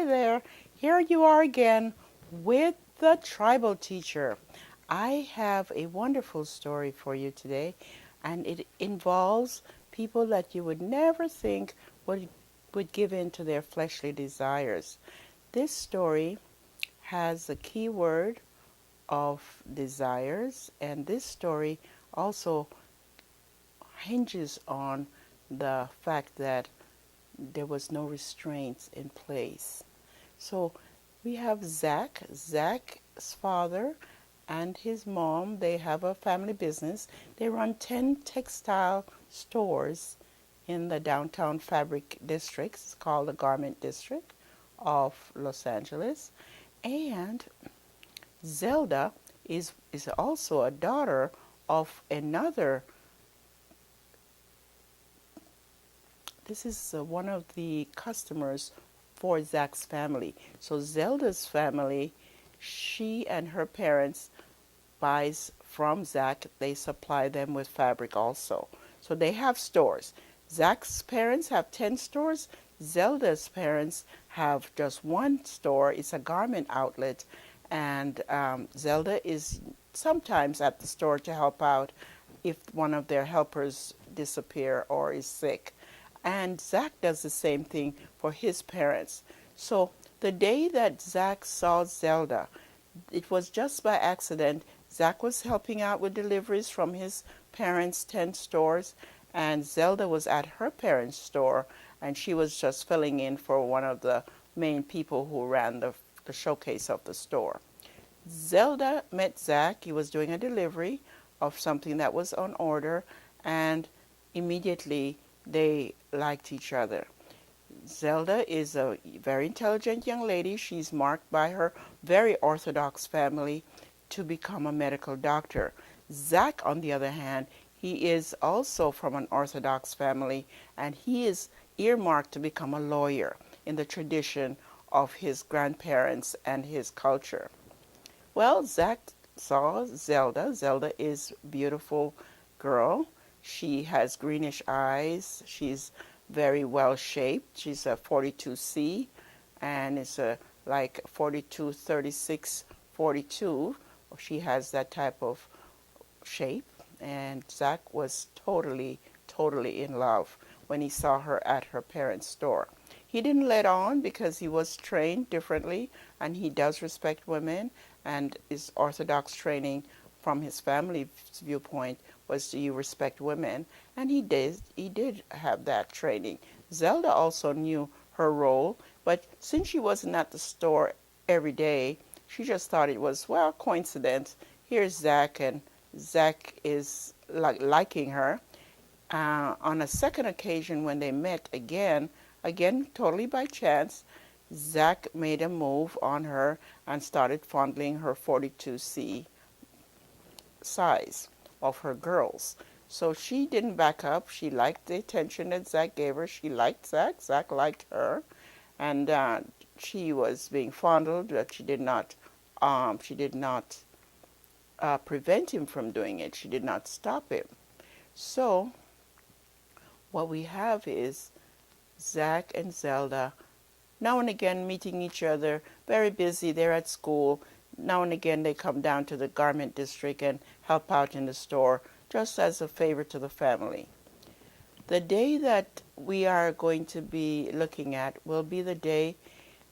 Hi there, here you are again with the tribal teacher. I have a wonderful story for you today, and it involves people that you would never think would give in to their fleshly desires. This story has the key word of desires, and this story also hinges on the fact that there was no restraints in place. So we have Zach. Zach's father and his mom, they have a family business. They run 10 textile stores in the downtown fabric district. It's called the Garment District of Los Angeles. And Zelda is also a daughter of another. This is one of the customers for Zach's family. So Zelda's family, she and her parents buys from Zach. They supply them with fabric also. So they have stores. Zach's parents have 10 stores. Zelda's parents have just one store. It's a garment outlet. And Zelda is sometimes at the store to help out if one of their helpers disappear or is sick. And Zach does the same thing for his parents. So the day that Zach saw Zelda, it was just by accident. Zach was helping out with deliveries from his parents' 10 stores, and Zelda was at her parents' store, and she was just filling in for one of the main people who ran the showcase of the store. Zelda met Zach. He was doing a delivery of something that was on order, and immediately they liked each other. Zelda is a very intelligent young lady. She's marked by her very orthodox family to become a medical doctor. Zach, on the other hand, he is also from an orthodox family, and he is earmarked to become a lawyer in the tradition of his grandparents and his culture. Well, Zach saw Zelda. Zelda is a beautiful girl. She has greenish eyes. She's very well shaped. She's a 42C, and it's a like 42, 36, 42. She has that type of shape. And Zach was totally in love when he saw her at her parents' store. He didn't let on because he was trained differently, and he does respect women, and his orthodox training from his family's viewpoint was, do you respect women? And he did have that training. Zelda also knew her role, but since she wasn't at the store every day, she just thought it was, well, coincidence. Here's Zach, and Zach is liking her. On a second occasion when they met again totally by chance, Zach made a move on her and started fondling her 42C size of her girls. So she didn't back up. She liked the attention that Zach gave her. She liked Zach. Zach liked her, and she was being fondled, but she did not prevent him from doing it. She did not stop him. So what we have is Zach and Zelda now and again meeting each other, very busy. They're at school. Now and again they come down to the garment district and help out in the store, just as a favor to the family. The day that we are going to be looking at will be the day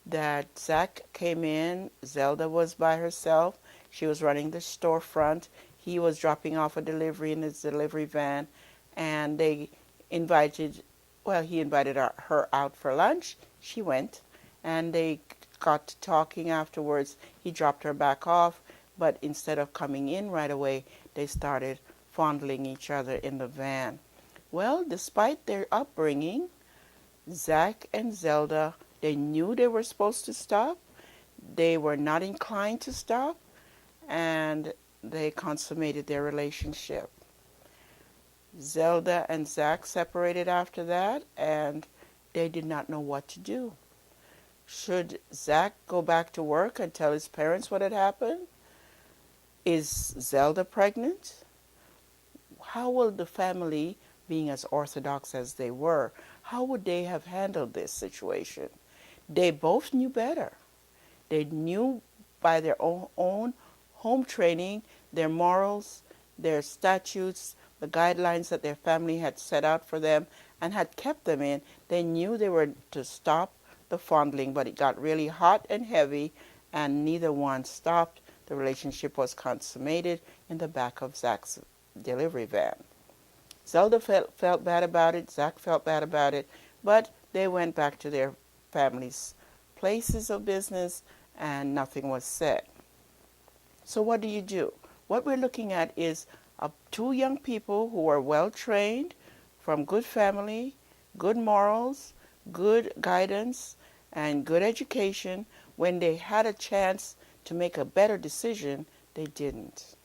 that Zach came in. Zelda was by herself. She was running the storefront. He was dropping off a delivery in his delivery van, and invited, he invited her out for lunch. She went, and they got to talking afterwards. He dropped her back off, but instead of coming in right away, they started fondling each other in the van. Well, despite their upbringing, Zach and Zelda, they knew they were supposed to stop. They were not inclined to stop, and they consummated their relationship. Zelda and Zach separated after that, and they did not know what to do. Should Zach go back to work and tell his parents what had happened? Is Zelda pregnant? How will the family, being as orthodox as they were, how would they have handled this situation? They both knew better. They knew by their own home training, their morals, their statutes, the guidelines that their family had set out for them and had kept them in. They knew they were to stop the fondling, but it got really hot and heavy, and neither one stopped. The relationship was consummated in the back of Zach's delivery van. Zelda felt bad about it. Zach felt bad about it. But they went back to their families' places of business and nothing was said. So what do you do? What we're looking at is two young people who are well trained, from good family, good morals, good guidance, and good education. When they had a chance to make a better decision, they didn't.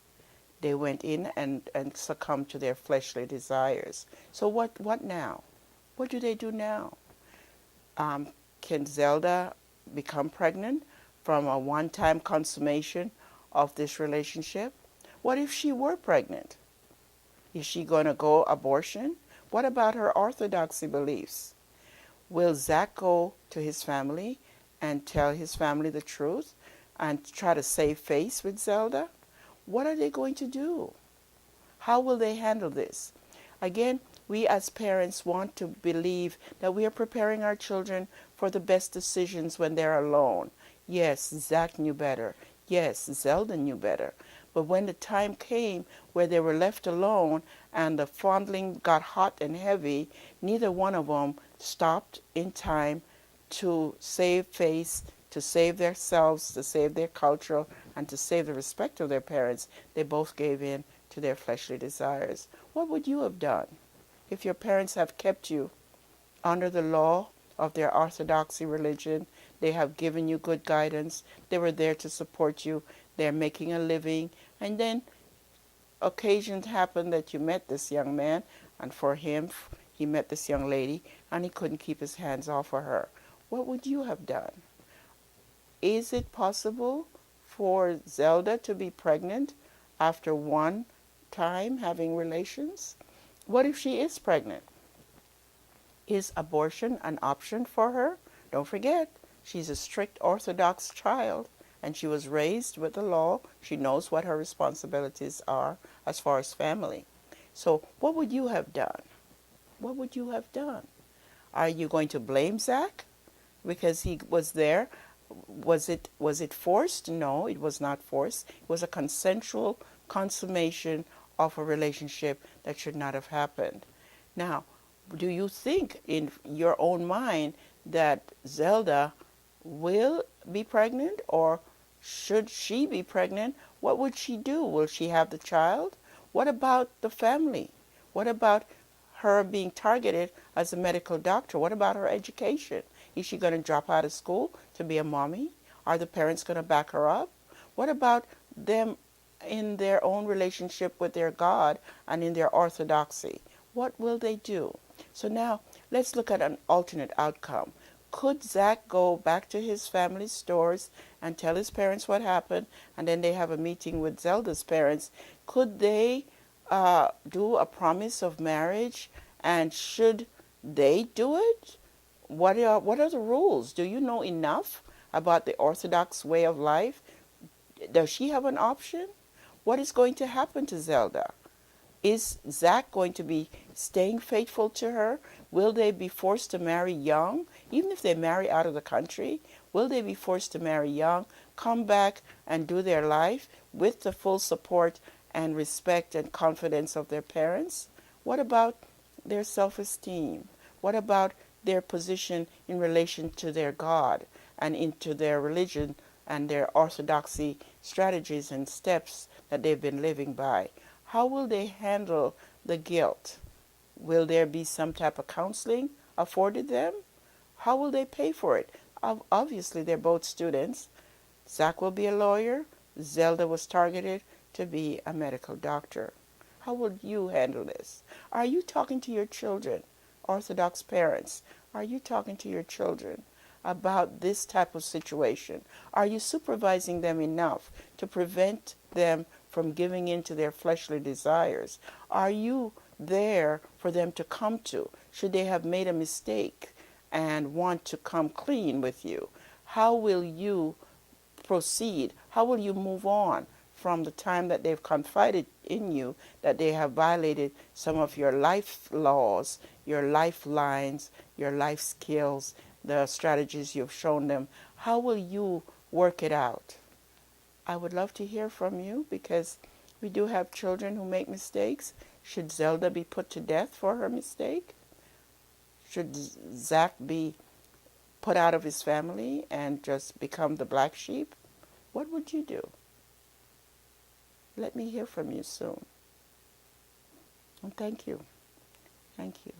They went in and succumbed to their fleshly desires. So what now? What do they do now? Can Zelda become pregnant from a one-time consummation of this relationship? What if she were pregnant? Is she going to go abortion? What about her orthodoxy beliefs? Will Zach go to his family and tell his family the truth and try to save face with Zelda? What are they going to do? How will they handle this? Again, we as parents want to believe that we are preparing our children for the best decisions when they're alone. Yes, Zach knew better. Yes, Zelda knew better. But when the time came where they were left alone and the fondling got hot and heavy, neither one of them stopped in time to save face, to save themselves, to save their culture, and to save the respect of their parents. They both gave in to their fleshly desires. What would you have done if your parents have kept you under the law of their orthodoxy religion? They have given you good guidance. They were there to support you. They're making a living. And then occasions happened that you met this young man, and for him, he met this young lady, and he couldn't keep his hands off of her. What would you have done? Is it possible for Zelda to be pregnant after one time having relations? What if she is pregnant? Is abortion an option for her? Don't forget, she's a strict Orthodox child, and she was raised with the law. She knows what her responsibilities are as far as family. So what would you have done? What would you have done? Are you going to blame Zach because he was there? Was it forced? No, it was not forced. It was a consensual consummation of a relationship that should not have happened. Now, do you think in your own mind that Zelda will be pregnant, or should she be pregnant? What would she do? Will she have the child? What about the family? What about her being targeted as a medical doctor? What about her education? Is she going to drop out of school to be a mommy? Are the parents going to back her up? What about them in their own relationship with their God and in their orthodoxy? What will they do? So now let's look at an alternate outcome. Could Zach go back to his family's stores and tell his parents what happened, and then they have a meeting with Zelda's parents? Could they do a promise of marriage, and should they do it? What are the rules? Do you know enough about the Orthodox way of life? Does she have an option? What is going to happen to Zelda? Is Zach going to be staying faithful to her? Will they be forced to marry young? Even if they marry out of the country, will they be forced to marry young, come back and do their life with the full support and respect and confidence of their parents? What about their self-esteem? What about their position in relation to their God and into their religion and their orthodoxy strategies and steps that they've been living by? How will they handle the guilt? Will there be some type of counseling afforded them? How will they pay for it? Obviously, they're both students. Zach will be a lawyer. Zelda was targeted to be a medical doctor. How would you handle this? Are you talking to your children, Orthodox parents? Are you talking to your children about this type of situation? Are you supervising them enough to prevent them from giving in to their fleshly desires? Are you there for them to come to should they have made a mistake and want to come clean with you, how will you proceed? How will you move on from the time that they've confided in you that they have violated some of your life laws, your lifelines, your life skills, the strategies you've shown them? How will you work it out? I would love to hear from you because we do have children who make mistakes. Should Zelda be put to death for her mistake? Should Zach be put out of his family and just become the black sheep? What would you do? Let me hear from you soon. And thank you. Thank you.